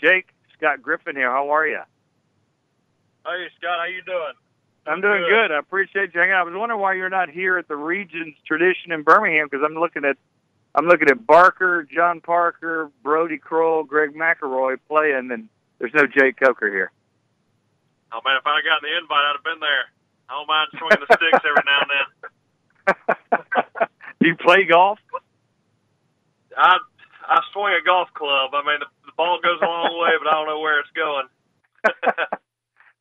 Jake, Scott Griffin here. How are you? Hey, Scott, how you doing? I'm doing good. I appreciate you hanging out. I was wondering why you're not here at the Regions Tradition in Birmingham, because I'm looking at Barker, John Parker, Brody Kroll, Greg McElroy playing, and there's no Jake Coker here. Oh, man, if I'd gotten the invite, I'd have been there. I don't mind swinging the sticks every now and then. Do you play golf? I swing a golf club. I mean, the ball goes a long way, but I don't know where it's going.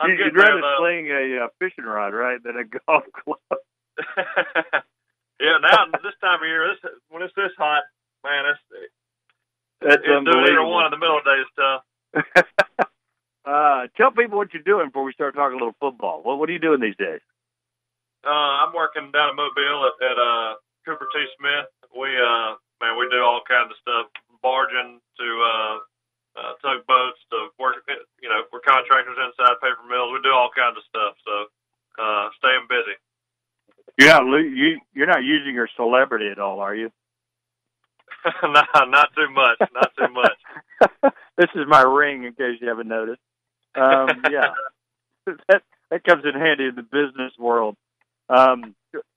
You'd rather sling a fishing rod, right, than a golf club. Yeah, now this time of year, when it's this hot, man, that's doing either one in the middle of the day is tough. Tell people what you're doing before we start talking a little football. What are you doing these days? I'm working down in Mobile at Cooper T. Smith. We do all kinds of stuff, barging to tugboats to work. We're contractors inside paper mills. We do all kinds of stuff. So staying busy. You're not using your celebrity at all, are you? No, not too much. Not too much. This is my ring, in case you haven't noticed. Yeah, that comes in handy in the business world.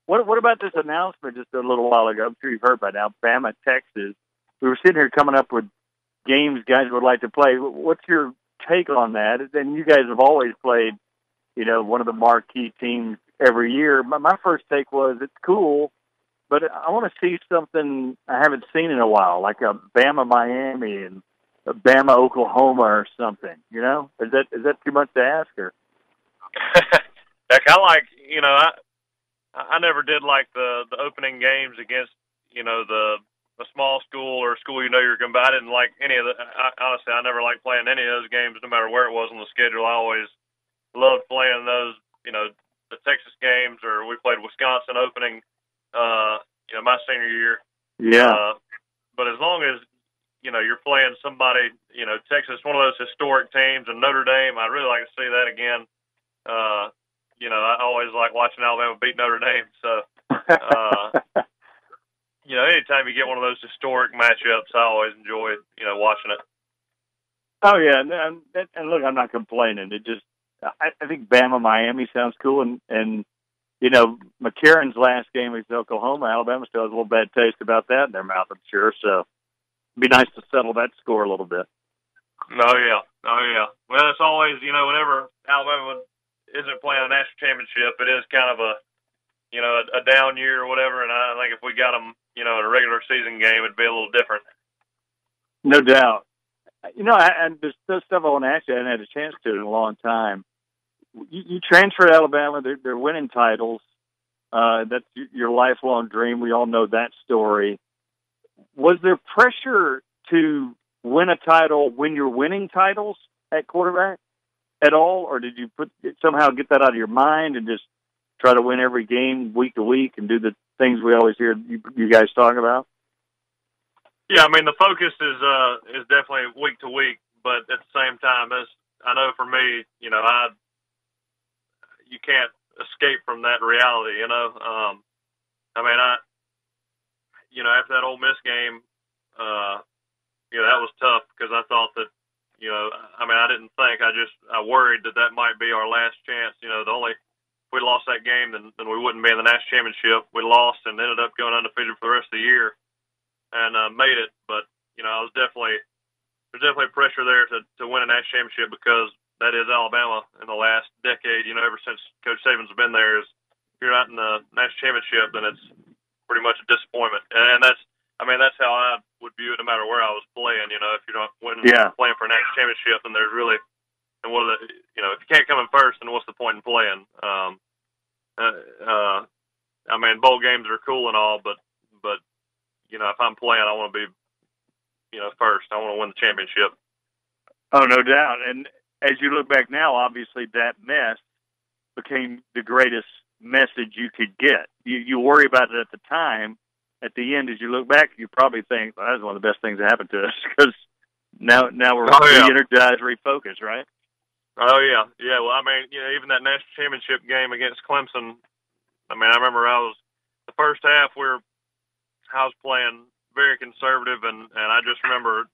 What about this announcement just a little while ago? I'm sure you've heard by now. Bama, Texas. We were sitting here coming up with games guys would like to play. What's your take on that? And you guys have always played, one of the marquee teams every year. My first take was it's cool, but I want to see something I haven't seen in a while, like a Bama Miami and a Bama Oklahoma or something. Is that too much to ask? Or heck, I never did like the opening games against a small school or a school you're going to. I didn't like any of the. Honestly, I never liked playing any of those games, no matter where it was on the schedule. I always loved playing those. The Texas games, or we played Wisconsin opening. My senior year. Yeah. But as long as you're playing somebody, Texas, one of those historic teams, and Notre Dame, I'd really like to see that again. I always like watching Alabama beat Notre Dame. So, anytime you get one of those historic matchups, I always enjoy, watching it. Oh yeah, and look, I'm not complaining. It just, I think Bama Miami sounds cool, and McCarron's last game against Oklahoma, Alabama still has a little bad taste about that in their mouth, I'm sure. So it'd be nice to settle that score a little bit. Oh yeah. Well, it's always, whenever Alabama isn't playing a national championship, it is kind of a down year or whatever. And I think if we got them, in a regular season game, it'd be a little different. No doubt. And there's stuff I want to ask you. I haven't had a chance to in a long time. You transferred to Alabama. They're winning titles. That's your lifelong dream. We all know that story. Was there pressure to win a title when you're winning titles at quarterback at all, or did you somehow get that out of your mind and just try to win every game week to week and do the things we always hear you guys talk about? Yeah, I mean, the focus is definitely week to week, but at the same time, I know for me, you can't escape from that reality. After that Ole Miss game, that was tough because I thought that, I didn't think. I worried that might be our last chance. If we lost that game, then we wouldn't be in the national championship. We lost and ended up going undefeated for the rest of the year and made it. But, there's definitely pressure there to win a national championship because that is Alabama in the last decade. Ever since Coach Saban's been there, if you're not in the national championship, then it's pretty much a disappointment. And that's how I would view it no matter where I was playing. If you're not playing for a national championship, then there's really, and if you can't come in first, then what's the point in playing? Bowl games are cool and all, but if I'm playing, I want to be, first. I want to win the championship. Oh, no doubt. And as you look back now, obviously that mess became the greatest message you could get. You worry about it at the time. At the end, as you look back, you probably think, well, that was one of the best things that happened to us because now we're re-energized, refocused, right? Oh, yeah. Yeah, well, even that national championship game against Clemson, I remember the first half I was playing very conservative, and I just remember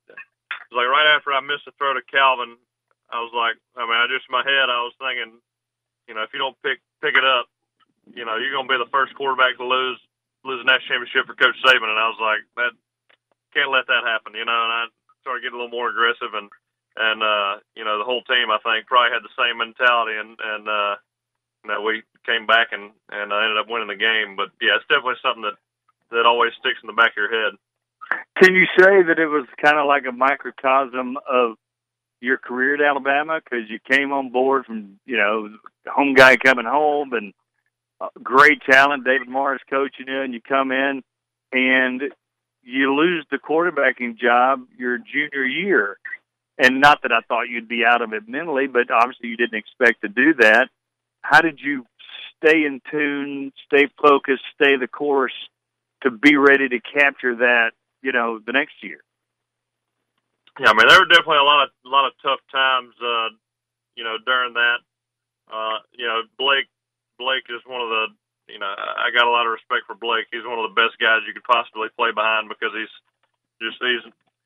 like right after I missed the throw to Calvin, I was like, I mean, in my head, I was thinking, you know, if you don't pick it up, you know, you're going to be the first quarterback to lose a national championship for Coach Saban. And I was like, that can't let that happen, you know. And I started getting a little more aggressive, and you know, the whole team, I think, probably had the same mentality, and you know, we came back and ended up winning the game. But yeah, it's definitely something that always sticks in the back of your head. Can you say that it was kind of like a microcosm of your career at Alabama, because you came on board from, you know, home guy coming home and great talent, David Morris coaching you, and you come in and you lose the quarterbacking job your junior year. And not that I thought you'd be out of it mentally, but obviously you didn't expect to do that. How did you stay in tune, stay focused, stay the course to be ready to capture that, you know, the next year? Yeah, I mean, there were definitely a lot of tough times, you know, during that. You know, Blake is one of the, you know, I got a lot of respect for Blake. He's one of the best guys you could possibly play behind, because he's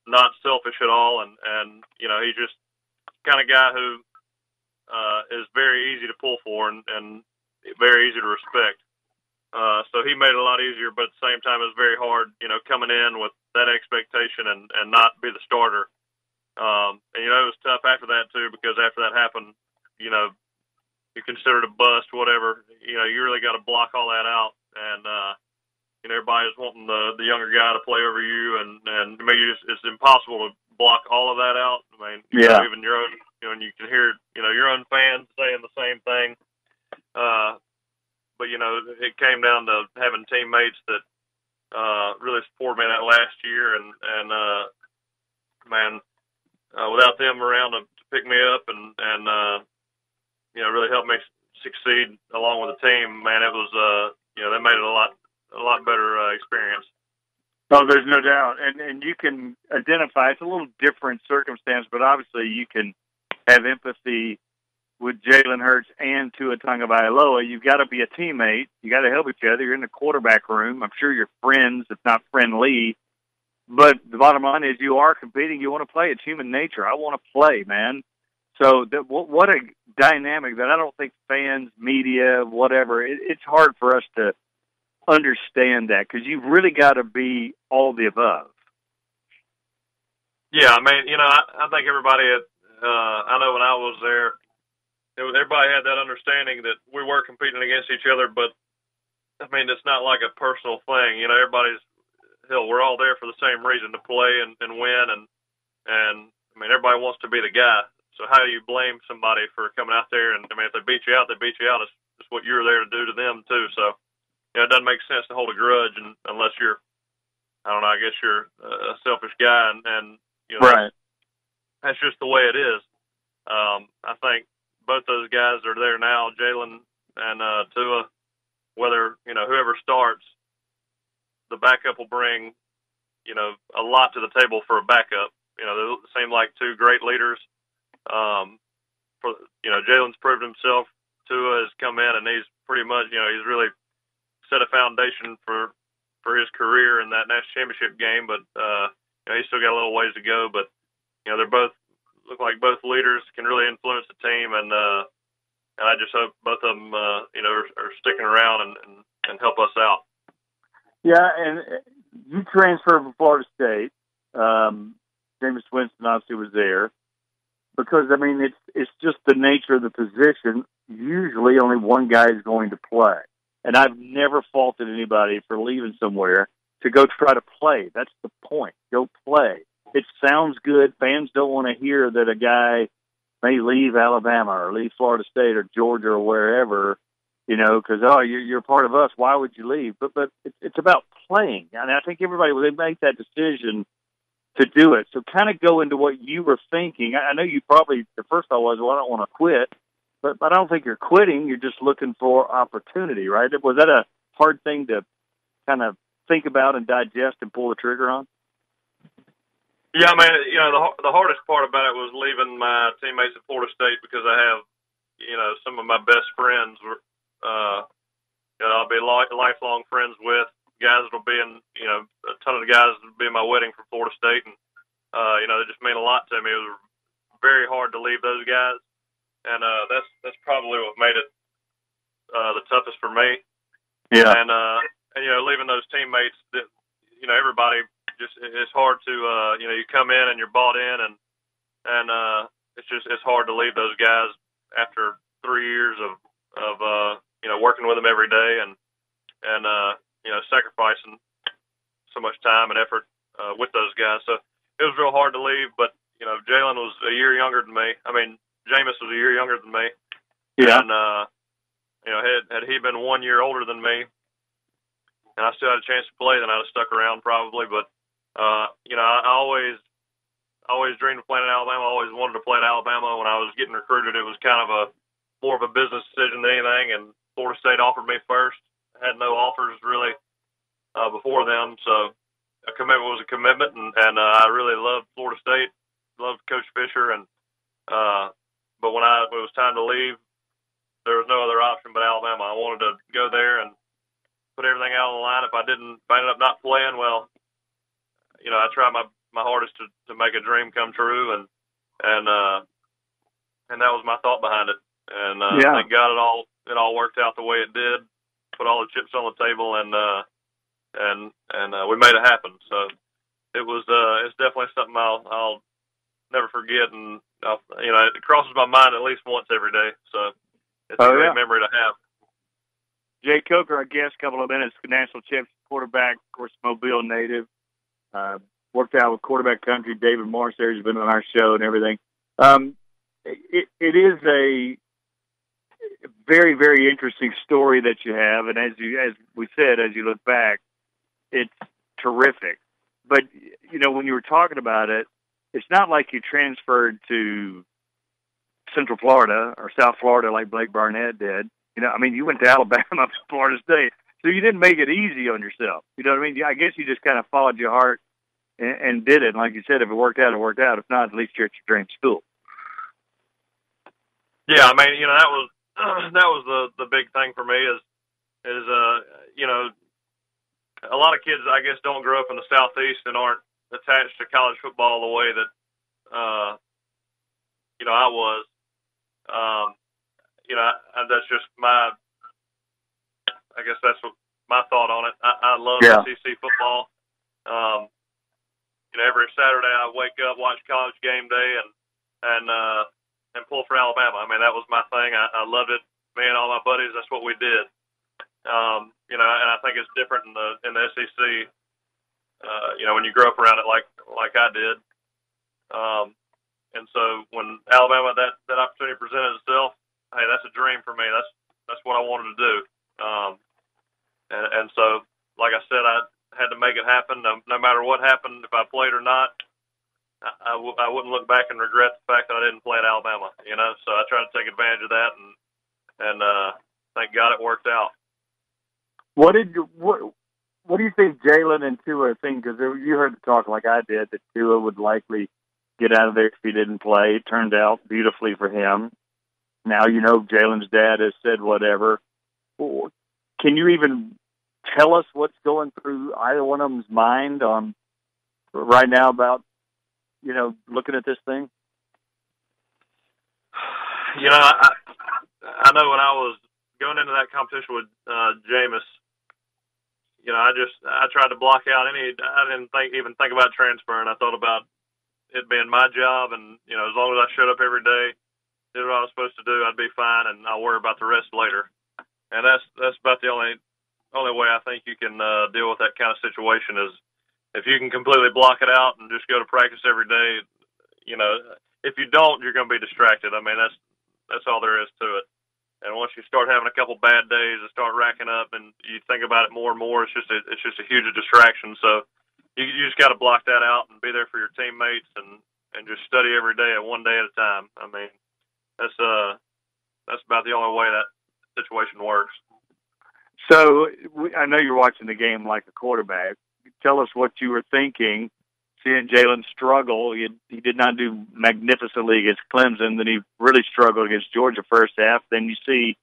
not selfish at all, and you know, he's just the kind of guy who is very easy to pull for and very easy to respect. So he made it a lot easier, but at the same time, it was very hard, you know, coming in with that expectation and not be the starter. And, you know, it was tough after that, too, because after that happened, you know, you're considered a bust, whatever. You know, you really got to block all that out. And, you know, everybody's wanting the younger guy to play over you. And I mean, it's impossible to block all of that out. I mean, you know, even your own, you know, and you can hear, you know, your own fans saying the same thing. But, you know, it came down to having teammates that really supported me that last year. And man, without them around to pick me up and you know, really help me succeed along with the team, man, it was, you know, they made it a lot better experience. Oh, there's no doubt. And you can identify, it's a little different circumstance, but obviously you can have empathy with Jalen Hurts and Tua Tagovailoa. You've got to be a teammate. You got to help each other. You're in the quarterback room. I'm sure you're friends, if not friendly. But the bottom line is you are competing. You want to play. It's human nature. I want to play, man. So what a dynamic that I don't think fans, media, whatever, it's hard for us to understand that, because you've really got to be all the above. Yeah, I mean, you know, I think everybody I know when I was there, everybody had that understanding that we were competing against each other, but I mean, it's not like a personal thing. You know, we're all there for the same reason, to play and win. And I mean, everybody wants to be the guy. So how do you blame somebody for coming out there? And I mean, if they beat you out, they beat you out. It's what you're there to do to them too. So, you know, it doesn't make sense to hold a grudge unless you're, I don't know, I guess you're a selfish guy, and you know, right. That's just the way it is. I think both those guys are there now, Jalen and Tua. Whether, you know, whoever starts, the backup will bring, you know, a lot to the table for a backup. You know, they seem like two great leaders. You know, Jalen's proved himself. Tua has come in, and he's pretty much, you know, he's really set a foundation for his career in that national championship game. But you know, he's still got a little ways to go. But you know, they're both look like both leaders, can really influence the team, and I just hope both of them, you know, are sticking around and help us out. Yeah, and you transferred from Florida State. Jameis Winston obviously was there, because I mean it's just the nature of the position. Usually, only one guy is going to play, and I've never faulted anybody for leaving somewhere to go try to play. That's the point. Go play. It sounds good. Fans don't want to hear that a guy may leave Alabama or leave Florida State or Georgia or wherever, you know, because, oh, you're part of us. Why would you leave? But it's about playing. And I think everybody, when they make that decision to do it, so kind of go into what you were thinking. I know you probably, the first thought was, well, I don't want to quit. But I don't think you're quitting. You're just looking for opportunity, right? Was that a hard thing to kind of think about and digest and pull the trigger on? Yeah, I mean, you know, the hardest part about it was leaving my teammates at Florida State, because I have, you know, some of my best friends, you know, I'll be lifelong friends with, guys that'll be in, you know, a ton of the guys that'll be in my wedding from Florida State. And they just mean a lot to me. It was very hard to leave those guys, and that's probably what made it the toughest for me. Yeah. And leaving those teammates that, everybody just, it's hard to, you come in and you're bought in, and it's hard to leave those guys after 3 years of working with them every day and sacrificing so much time and effort with those guys. So it was real hard to leave, but, Jalen was a year younger than me. I mean, Jameis was a year younger than me. Yeah. And, had he been 1 year older than me, and I still had a chance to play, then I'd have stuck around probably. But, I always dreamed of playing at Alabama. I always wanted to play at Alabama. When I was getting recruited, it was kind of more of a business decision than anything, and Florida State offered me first. I had no offers really before them, so a commitment was a commitment, and I really loved Florida State, loved Coach Fisher, and but when it was time to leave, there was no other option but Alabama. I wanted to go there and put everything out on the line. If I ended up not playing, well, I tried my hardest to make a dream come true, and that was my thought behind it. And thank God it all worked out the way it did. Put all the chips on the table, and we made it happen. So it's definitely something I'll never forget, and it crosses my mind at least once every day. So it's a great memory to have. Jay Coker, our guest, a couple of minutes, national championship quarterback, of course, Mobile native. Worked out with Quarterback Country. David Morris there has been on our show and everything. It is a very, very interesting story that you have, and as we said, as you look back, it's terrific. But when you were talking about it, it's not like you transferred to Central Florida or South Florida like Blake Barnett did. You went to Alabama, Florida State, so you didn't make it easy on yourself. You know what I mean? I guess you just kind of followed your heart and did it. And like you said, if it worked out, it worked out. If not, at least you're at your dream school. Yeah, I mean, that was the big thing for me is a lot of kids, I guess, don't grow up in the Southeast and aren't attached to college football the way that I was. That's just I guess that's what my thought on it. I love SEC football. Every Saturday I wake up, watch College Game Day, and pull for Alabama. I mean, that was my thing. I loved it. Me and all my buddies, that's what we did. And I think it's different in the SEC. When you grow up around it like I did. And so when Alabama that opportunity presented itself, hey, that's a dream for me. That's what I wanted to do. And so, like I said, I had to make it happen. No matter what happened, if I played or not, I wouldn't look back and regret the fact that I didn't play at Alabama. So I tried to take advantage of that, and thank God it worked out. What do you think Jalen and Tua are thinking? Because you heard the talk like I did that Tua would likely get out of there if he didn't play. It turned out beautifully for him. Now Jalen's dad has said whatever. Can you even tell us what's going through either one of them's mind on right now about looking at this thing? I know when I was going into that competition with Jameis, I tried to block out I didn't even think about transferring. I thought about it being my job, and as long as I showed up every day, did what I was supposed to do, I'd be fine, and I'll worry about the rest later. And that's about the only way I think you can deal with that kind of situation is if you can completely block it out and just go to practice every day. If you don't, you're going to be distracted. I mean, that's all there is to it. And once you start having a couple bad days and start racking up, and you think about it more and more, it's just a huge distraction. So you just got to block that out and be there for your teammates and just study every day and one day at a time. I mean, that's about the only way that situation works. So I know you're watching the game like a quarterback. Tell us what you were thinking, seeing Jalen struggle. He did not do magnificently against Clemson. Then he really struggled against Georgia first half. Then you see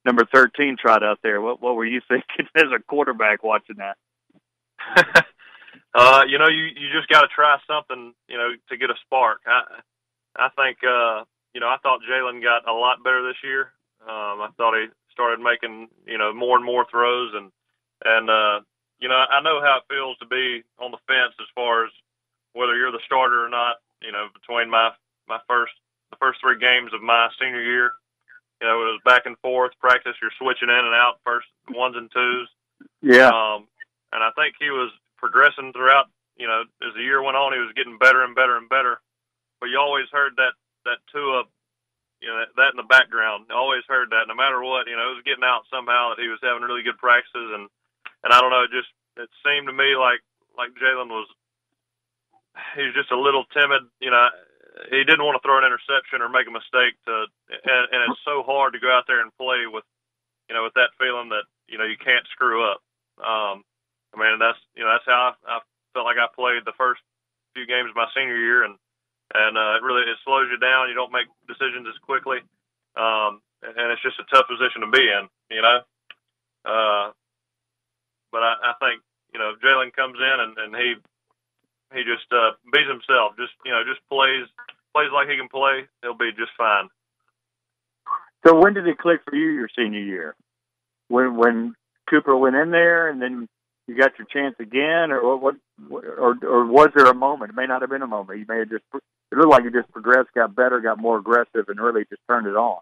number 13 trot out there. What were you thinking as a quarterback watching that? You just got to try something, to get a spark. I think, I thought Jalen got a lot better this year. I thought he started making, more and more throws, and I know how it feels to be on the fence as far as whether you're the starter or not. Between the first 3 games of my senior year, it was back and forth practice. You're switching in and out, first 1s and 2s. Yeah. And I think he was progressing throughout. As the year went on, he was getting better and better and better. But you always heard that Tua, that in the background. You always heard that, no matter what. It was getting out somehow that he was having really good practices, and I don't know. It seemed to me like Jalen was. He was just a little timid. He didn't want to throw an interception or make a mistake. And it's so hard to go out there and play with, with that feeling that you can't screw up. That's how I felt like I played the first few games of my senior year, and it slows you down. You don't make decisions as quickly, and it's just a tough position to be in, But I think Jalen comes in and he just beats himself. Just plays like he can play. He'll be just fine. So when did it click for you your senior year? When Cooper went in there, and then you got your chance again, or what? Or was there a moment? It may not have been a moment. You may have just. It looked like you just progressed, got better, got more aggressive, and really just turned it on.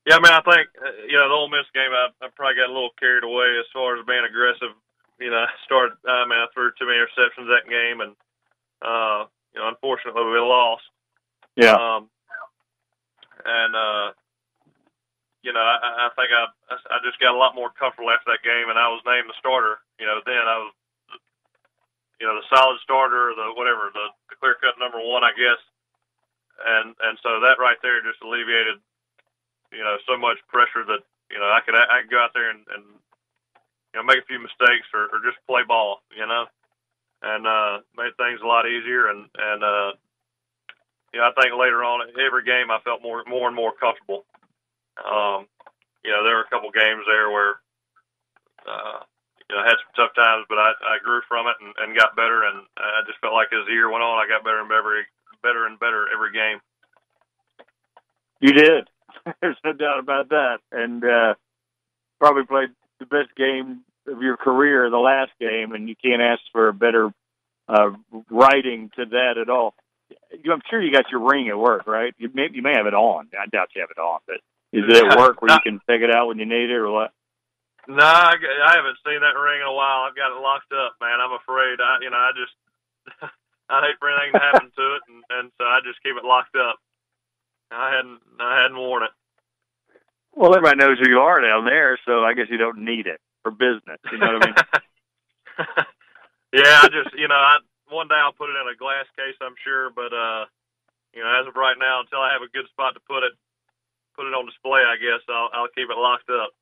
Yeah, I think the Ole Miss game, I probably got a little carried away as far as being aggressive. I threw too many interceptions that game, and unfortunately we lost. Yeah. I think I just got a lot more comfortable after that game, and I was named the starter. Then I was, the solid starter, the clear-cut number 1, I guess. And so that right there just alleviated, so much pressure that, I could go out there and make a few mistakes or just play ball, and made things a lot easier. And I think later on, every game I felt more and more comfortable. There were a couple games there where, I had some tough times, but I grew from it and got better. And I just felt like as the year went on, I got better and better every game. You did. There's no doubt about that. And probably played the best game of your career, the last game, and you can't ask for a better writing to that at all. I'm sure you got your ring at work, right? You may have it on. I doubt you have it on, but is it at work where you can take it out when you need it, or what? No, I haven't seen that ring in a while. I've got it locked up, man. I'm afraid. I just I hate for anything to happen to it, and so I just keep it locked up. I hadn't worn it. Well, everybody knows who you are down there, so I guess you don't need it for business. You know what I mean? Yeah, I just one day I'll put it in a glass case, I'm sure, but as of right now, until I have a good spot to put it on display, I guess I'll keep it locked up.